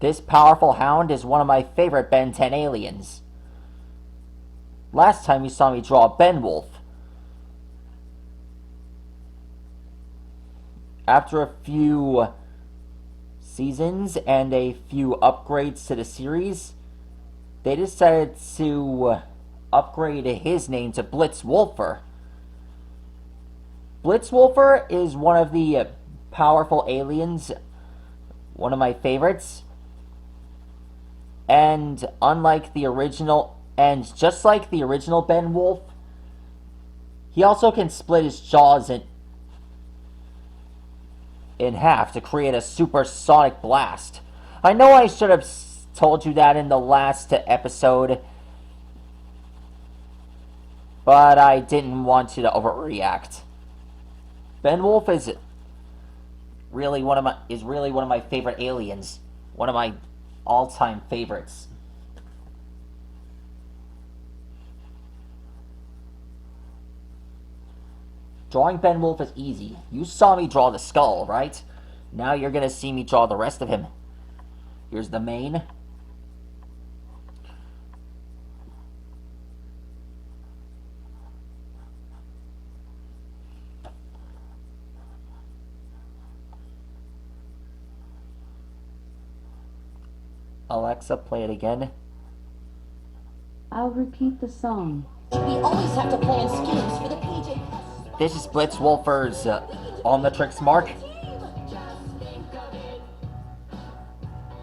This powerful hound is one of my favorite Ben 10 aliens. Last time you saw me draw Ben Wolf. After a few seasons and a few upgrades to the series, they decided to upgrade his name to blitzwolfer. Blitzwolfer is one of the powerful aliens, one of my favorites. And just like the original Ben Wolf, he also can split his jaws in half to create a supersonic blast. I know I should have told you that in the last episode, but I didn't want you to overreact. Ben Wolf is really one of my favorite aliens, one of my all-time favorites. Drawing Ben Wolf is easy. You saw me draw the skull, right? Now you're gonna see me draw the rest of him. Here's the mane. Alexa, play it again. I'll repeat the song. We always have to plan schemes for the PJ. This is Blitzwolfer's Omnitrix mark. Just think of it.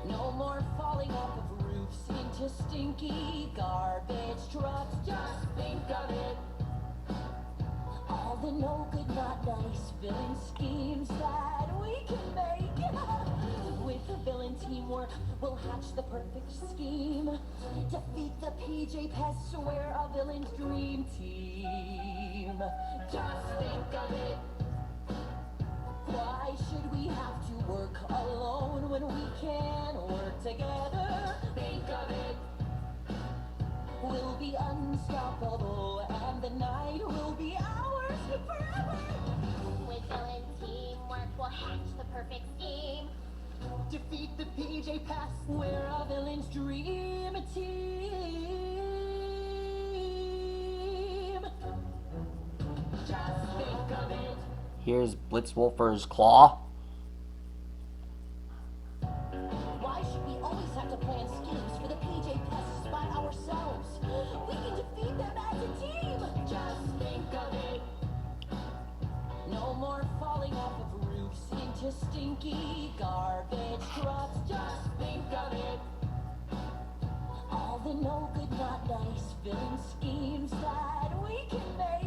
No more falling off of roofs into stinky garbage trucks. Just think of it. All the no good, not nice villain schemes that we can make. With the villain teamwork, we'll hatch the perfect scheme. Defeat the PJ pests, we're a villain's dream team. Just think of it. Why should we have to work alone when we can work together? Think of it. We'll be unstoppable and the night will be ours forever. With villain teamwork, we'll hatch the perfect scheme. Defeat the PJ pests, we're a villain's dream team. Just think of it. Here's Blitzwolfer's claw. Why should we always have to plan schemes for the PJ pests by ourselves? We can defeat them as a team. Just think of it. No more falling off of roofs into stinky garbage trucks. Just think of it. All the no good, not nice villain schemes that we can make.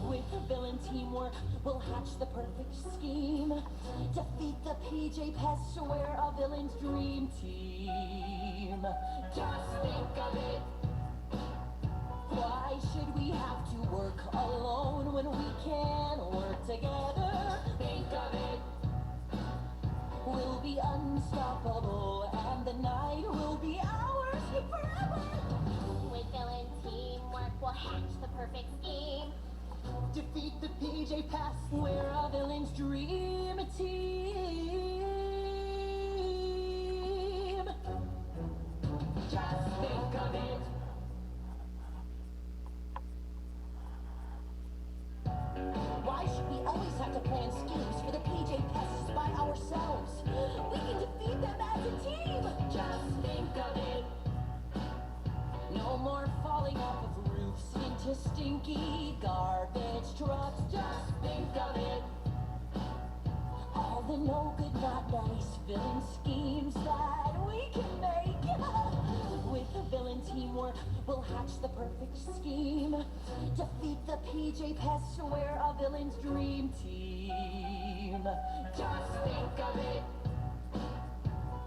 With the villain teamwork, we'll hatch the perfect scheme. Defeat the PJ pests, we're a villain's dream team. Just think of it. Why should we have to work alone when we can work together? Think of it. We'll be unstoppable and the night will be ours forever. With villain teamwork, we'll hatch the perfect scheme. Defeat the PJ pests, we're a villain's dream team. Just think of it. Why should we always have to plan schemes for the PJ pests by ourselves? We can defeat them as a team. Just think of it. No more falling off of roofs into stinky garbage trucks. Just think of it. All the no good, not nice villain schemes that we can make. With the villain teamwork, we'll hatch the perfect scheme. Defeat the PJ pests, we're a villain's dream team. Just think of it.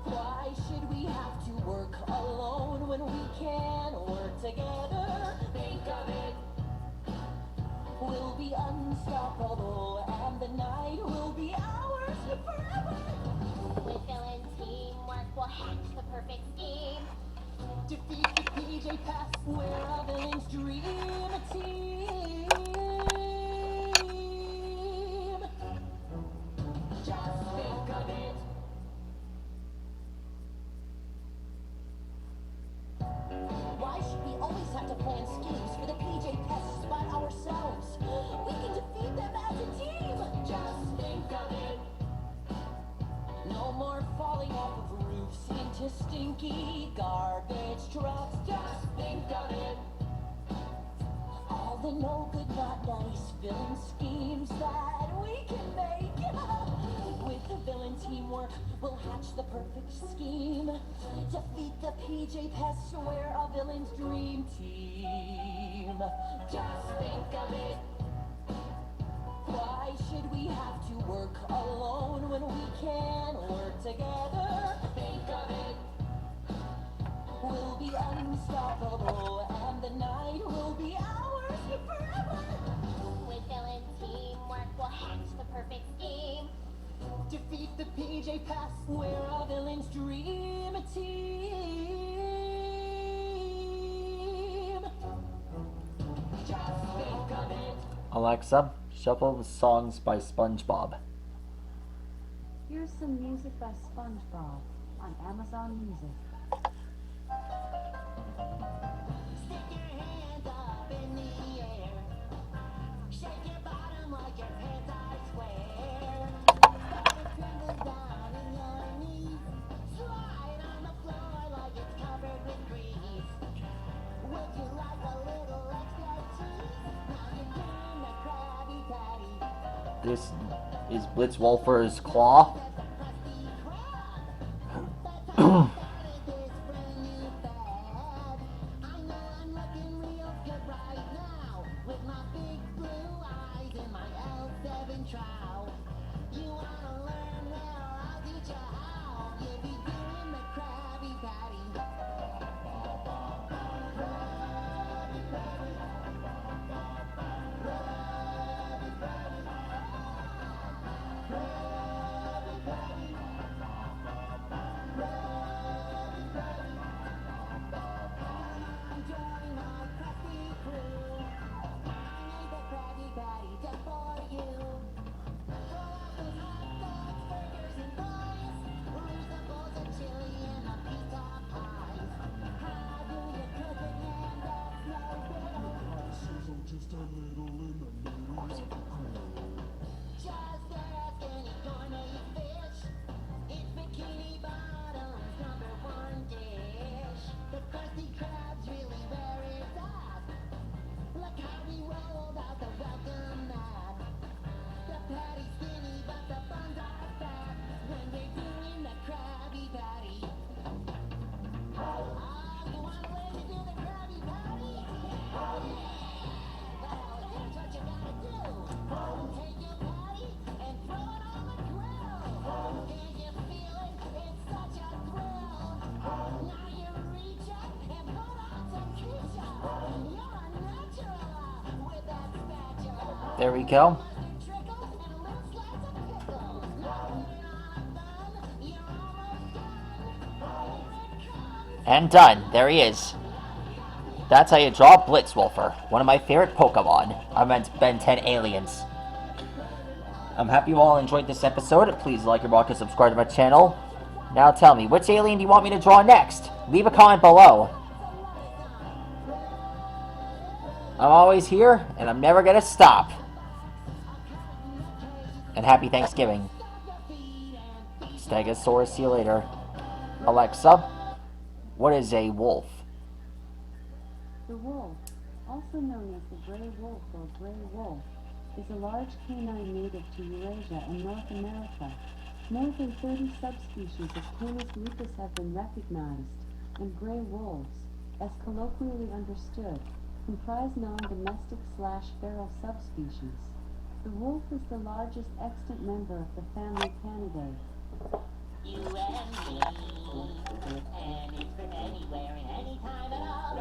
Why should we have to work alone when we can work together? Think of it. We'll be unstoppable and the night will be ours forever. With villain teamwork, we'll hatch the perfect scheme. Defeat the PJ pests, we're a villain's dream team. Just think of it. plan schemes for the PJ pests by ourselves. We can defeat them as a team. Just think of it. No more falling off of roofs into stinky garbage trucks. Just think of it. All the no good, not nice villain schemes that we can make. With the villain teamwork, we'll hatch the perfect scheme. Defeat the PJ pests, we're a villain's dream team. Just think of it. Why should we have to work alone when we can work together? Think of it. We'll be unstoppable, and the night will be ours forever. With villain teamwork, we'll hatch the perfect scheme. Defeat the PJ pests, we're a villain's dream team. Just think of it. Alexa, shuffle the songs by SpongeBob. Here's some music by SpongeBob on Amazon Music. Stick your hands up in the air. Shake your bottom like your pants, I swear. Tremble down in your knees. Slide on the floor like it's covered with grease. Would you like a little extra cheese? Now you're doing the Krabby Patty. This is Blitzwolfer's Claw. There we go. And done. There he is. That's how you draw Blitzwolfer, one of my favorite Pokemon. I meant Ben 10 Aliens. I'm happy you all enjoyed this episode. Please like and rock and subscribe to my channel. Now tell me, which alien do you want me to draw next? Leave a comment below. I'm always here, and I'm never gonna stop. And happy Thanksgiving. Stegosaurus, see you later. Alexa, what is a wolf? The wolf, also known as the gray wolf or gray wolf, is a large canine native to Eurasia and North America. More than 30 subspecies of Canis lupus have been recognized, and gray wolves, as colloquially understood, comprise non-domestic/feral subspecies. The wolf is the largest extant member of the family Canidae. You and me, and it's from anywhere and anytime at all.